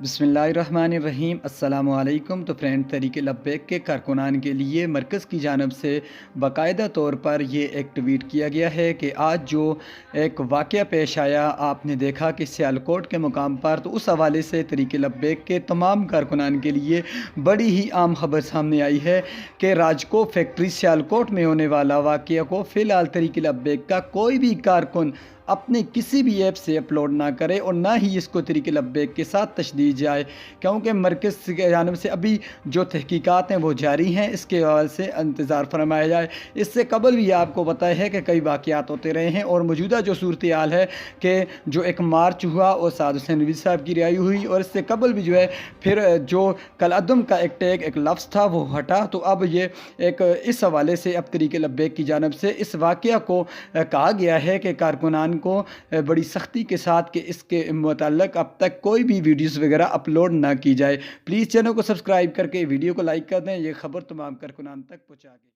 بسم اللہ الرحمن الرحیم۔ السلام علیکم۔ تو فرینڈ، تحریک لبیک کے کارکنان کے لیے مرکز کی جانب سے باقاعدہ طور پر یہ ایک ٹویٹ کیا گیا ہے کہ آج جو ایک واقعہ پیش آیا، آپ نے دیکھا کہ سیالکوٹ کے مقام پر، تو اس حوالے سے تحریک لبیک کے تمام کارکنان کے لیے بڑی ہی عام خبر سامنے آئی ہے کہ راجکو فیکٹری سیالکوٹ میں ہونے والا واقعہ کو فی الحال تحریک لبیک کا کوئی بھی کارکن اپنے کسی بھی ایپ سے اپلوڈ نہ کرے اور نہ ہی اس کو تحریک لبیک کے ساتھ تشدید جائے، کیونکہ مرکز کی جانب سے ابھی جو تحقیقات ہیں وہ جاری ہیں، اس کے حوالے سے انتظار فرمایا جائے۔ اس سے قبل بھی آپ کو بتایا ہے کہ کئی واقعات ہوتے رہے ہیں، اور موجودہ جو صورتحال ہے کہ جو ایک مارچ ہوا اور سعد حسین رضوی صاحب کی رہائی ہوئی، اور اس سے قبل بھی جو ہے پھر جو کالعدم کا ایک ٹیگ ایک لفظ تھا وہ ہٹا، تو اب یہ ایک اس حوالے سے اب تحریک لبیک کی جانب سے اس واقعہ کو کہا گیا ہے کہ کارکنان کو بڑی سختی کے ساتھ کہ اس کے متعلق اب تک کوئی بھی ویڈیوز وغیرہ اپلوڈ نہ کی جائے۔ پلیز چینل کو سبسکرائب کر کے ویڈیو کو لائک کر دیں، یہ خبر تمام کارکنان تک پہنچا دیں۔